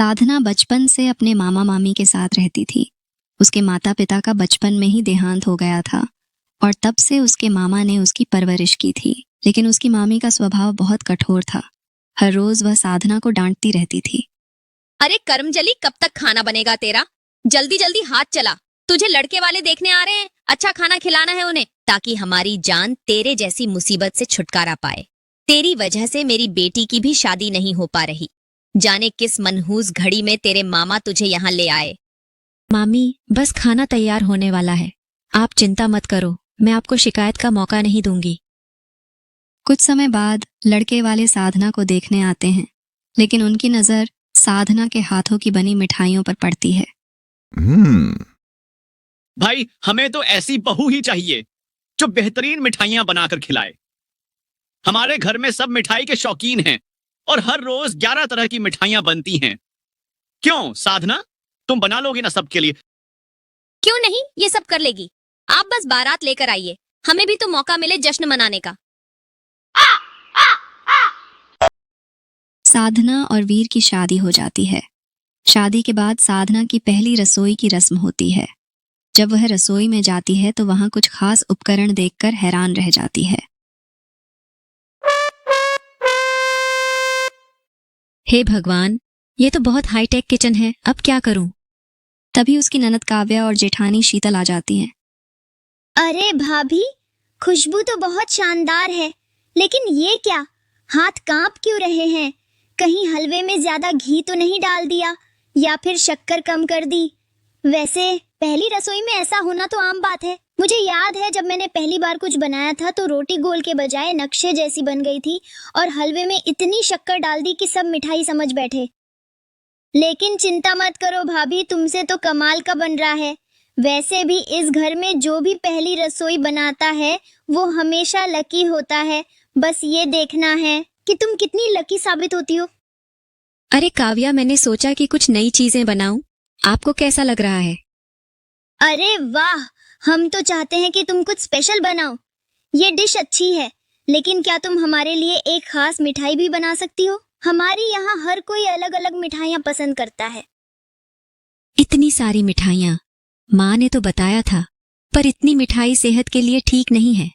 साधना बचपन से अपने मामा मामी के साथ रहती थी। उसके माता पिता का बचपन में ही देहांत हो गया था और तब से उसके मामा ने उसकी परवरिश की थी। लेकिन उसकी मामी का स्वभाव बहुत कठोर था। हर रोज वह साधना को डांटती रहती थी। अरे कर्मजली, कब तक खाना बनेगा तेरा? जल्दी जल्दी हाथ चला। तुझे लड़के वाले देखने आ रहे हैं, अच्छा खाना खिलाना है उन्हें, ताकि हमारी जान तेरे जैसी मुसीबत से छुटकारा पाए। तेरी वजह से मेरी बेटी की भी शादी नहीं हो पा रही। जाने किस मनहूस घड़ी में तेरे मामा तुझे यहाँ ले आए। मामी, बस खाना तैयार होने वाला है, आप चिंता मत करो, मैं आपको शिकायत का मौका नहीं दूंगी। कुछ समय बाद लड़के वाले साधना को देखने आते हैं, लेकिन उनकी नजर साधना के हाथों की बनी मिठाइयों पर पड़ती है। भाई, हमें तो ऐसी बहू ही चाहिए जो बेहतरीन मिठाइयां बनाकर खिलाए। हमारे घर में सब मिठाई के शौकीन हैं और हर रोज 11 तरह की मिठाइयां बनती हैं। क्यों साधना, तुम बना लोगी ना सबके लिए? क्यों नहीं, ये सब कर लेगी। आप बस बारात लेकर आइए, हमें भी तो मौका मिले जश्न मनाने का। साधना और वीर की शादी हो जाती है। शादी के बाद साधना की पहली रसोई की रस्म होती है। जब वह रसोई में जाती है तो वहां कुछ खास उपकरण देखकर हैरान रह जाती है। हे भगवान, ये तो बहुत हाईटेक किचन है, अब क्या करूं? तभी उसकी ननद काव्या और जेठानी शीतल आ जाती हैं। अरे भाभी, खुशबू तो बहुत शानदार है, लेकिन ये क्या? हाथ कांप क्यों रहे हैं? कहीं हलवे में ज्यादा घी तो नहीं डाल दिया या फिर शक्कर कम कर दी? वैसे पहली रसोई में ऐसा होना तो आम बात है। मुझे याद है जब मैंने पहली बार कुछ बनाया था तो रोटी गोल के बजाय नक्शे जैसी बन गई थी और हलवे में इतनी शक्कर डाल दी कि सब मिठाई समझ बैठे। लेकिन चिंता मत करो भाभी, तुमसे तो कमाल का बन रहा है। वैसे भी इस घर में जो भी पहली रसोई बनाता है वो हमेशा लकी होता है। बस ये देखना है कि तुम कितनी लकी साबित होती हो। अरे काव्या, मैंने सोचा कि कुछ नई चीजें बनाऊं, आपको कैसा लग रहा है? अरे वाह, हम तो चाहते हैं कि तुम कुछ स्पेशल बनाओ। ये डिश अच्छी है, लेकिन क्या तुम हमारे लिए एक खास मिठाई भी बना सकती हो? हमारी यहाँ हर कोई अलग अलग मिठाइयाँ पसंद करता है। इतनी सारी मिठाइयाँ, माँ ने तो बताया था, पर इतनी मिठाई सेहत के लिए ठीक नहीं है।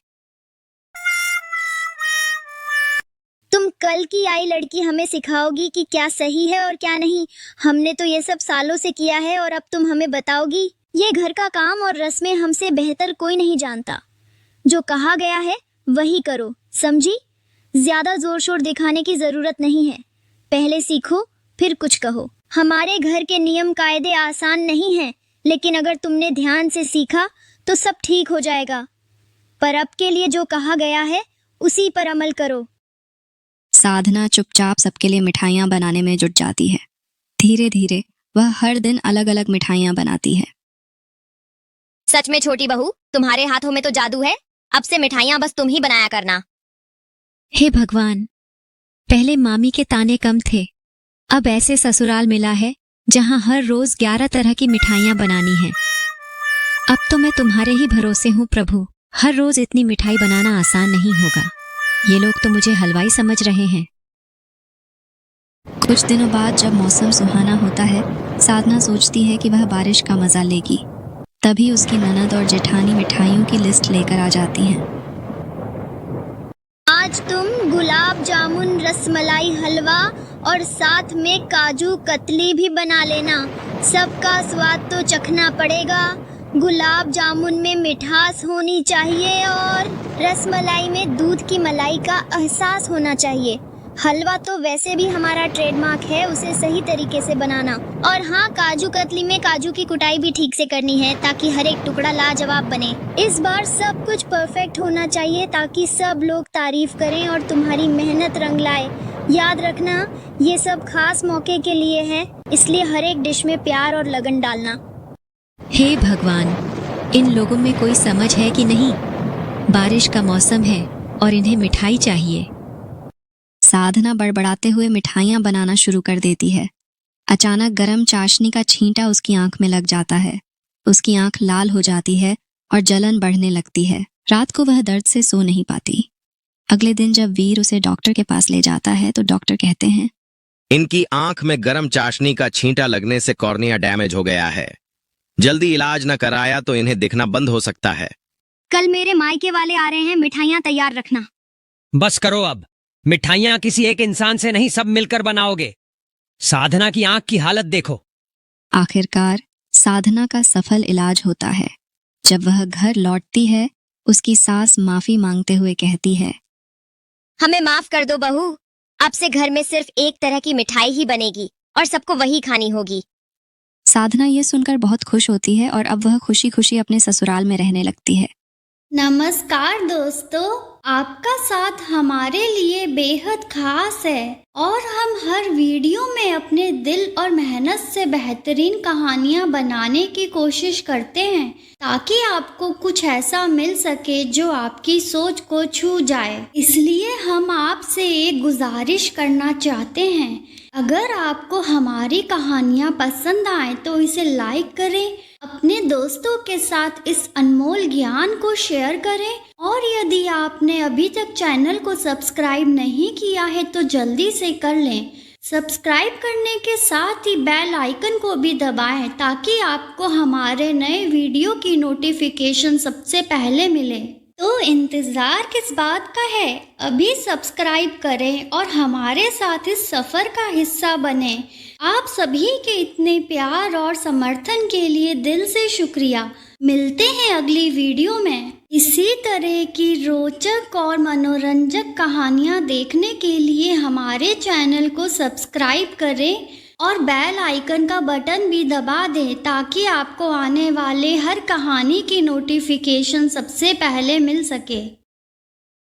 तुम कल की आई लड़की हमें सिखाओगी कि क्या सही है और क्या नहीं। हमने तो ये सब सालों से किया है और अब तुम हमें बताओगी? ये घर का काम और रस्में हमसे बेहतर कोई नहीं जानता। जो कहा गया है वही करो, समझी? ज्यादा जोर शोर दिखाने की जरूरत नहीं है। पहले सीखो फिर कुछ कहो। हमारे घर के नियम कायदे आसान नहीं हैं, लेकिन अगर तुमने ध्यान से सीखा तो सब ठीक हो जाएगा। पर अब के लिए जो कहा गया है उसी पर अमल करो। साधना चुपचाप सबके लिए मिठाइयां बनाने में जुट जाती है। धीरे धीरे वह हर दिन अलग अलग मिठाइयां बनाती है। सच में छोटी बहू, तुम्हारे हाथों में तो जादू है। अब से मिठाइयाँ बस तुम ही बनाया करना। हे भगवान, पहले मामी के ताने कम थे, अब ऐसे ससुराल मिला है जहाँ हर रोज 11 तरह की मिठाइयाँ बनानी है। अब तो मैं तुम्हारे ही भरोसे हूँ प्रभु। हर रोज इतनी मिठाई बनाना आसान नहीं होगा। ये लोग तो मुझे हलवाई समझ रहे हैं। कुछ दिनों बाद जब मौसम सुहाना होता है, साधना सोचती है कि वह बारिश का मजा लेगी। तभी उसकी ननद और जेठानी मिठाइयों की लिस्ट लेकर आ जाती हैं। आज तुम गुलाब जामुन, रसमलाई हलवा और साथ में काजू कतली भी बना लेना। सबका स्वाद तो चखना पड़ेगा। गुलाब जामुन में मिठास होनी चाहिए और रसमलाई में दूध की मलाई का एहसास होना चाहिए। हलवा तो वैसे भी हमारा ट्रेडमार्क है, उसे सही तरीके से बनाना। और हाँ, काजू कतली में काजू की कुटाई भी ठीक से करनी है ताकि हर एक टुकड़ा लाजवाब बने। इस बार सब कुछ परफेक्ट होना चाहिए ताकि सब लोग तारीफ करें और तुम्हारी मेहनत रंग लाए। याद रखना, ये सब खास मौके के लिए है, इसलिए हर एक डिश में प्यार और लगन डालना। हे भगवान, इन लोगों में कोई समझ है कि नहीं? बारिश का मौसम है और इन्हें मिठाई चाहिए। साधना बड़बड़ाते हुए मिठाइयां बनाना शुरू कर देती है। अचानक गरम चाशनी का छींटा उसकी आंख में लग जाता है। उसकी आंख लाल हो जाती है और जलन बढ़ने लगती है। रात को वह दर्द से सो नहीं पाती। अगले दिन जब वीर उसे डॉक्टर के पास ले जाता है तो डॉक्टर कहते हैं, इनकी आंख में गर्म चाशनी का छींटा लगने से कॉर्निया डैमेज हो गया है। जल्दी इलाज न कराया तो इन्हें दिखना बंद हो सकता है। कल मेरे मायके वाले आ रहे हैं, मिठाइयाँ तैयार रखना। बस करो अब। मिठाइयां किसी एक इंसान से नहीं, सब मिलकर बनाओगे। साधना की आंख की हालत देखो। आखिरकार साधना का सफल इलाज होता है। जब वह घर लौटती है, उसकी सास माफी मांगते हुए कहती है, हमें माफ कर दो बहू, अब से घर में सिर्फ एक तरह की मिठाई ही बनेगी और सबको वही खानी होगी। साधना ये सुनकर बहुत खुश होती है और अब वह खुशी खुशी अपने ससुराल में रहने लगती है। नमस्कार दोस्तों, आपका साथ हमारे लिए बेहद खास है और हम हर वीडियो में अपने दिल और मेहनत से बेहतरीन कहानियाँ बनाने की कोशिश करते हैं ताकि आपको कुछ ऐसा मिल सके जो आपकी सोच को छू जाए। इसलिए हम आपसे एक गुजारिश करना चाहते हैं, अगर आपको हमारी कहानियाँ पसंद आए तो इसे लाइक करें, अपने दोस्तों के साथ इस अनमोल ज्ञान को शेयर करें और यदि आपने अभी तक चैनल को सब्सक्राइब नहीं किया है तो जल्दी से कर लें। सब्सक्राइब करने के साथ ही बेल आइकन को भी दबाएं ताकि आपको हमारे नए वीडियो की नोटिफिकेशन सबसे पहले मिले। तो इंतज़ार किस बात का है, अभी सब्सक्राइब करें और हमारे साथ इस सफ़र का हिस्सा बने। आप सभी के इतने प्यार और समर्थन के लिए दिल से शुक्रिया। मिलते हैं अगली वीडियो में। इसी तरह की रोचक और मनोरंजक कहानियाँ देखने के लिए हमारे चैनल को सब्सक्राइब करें और बेल आइकन का बटन भी दबा दें ताकि आपको आने वाले हर कहानी की नोटिफिकेशन सबसे पहले मिल सके।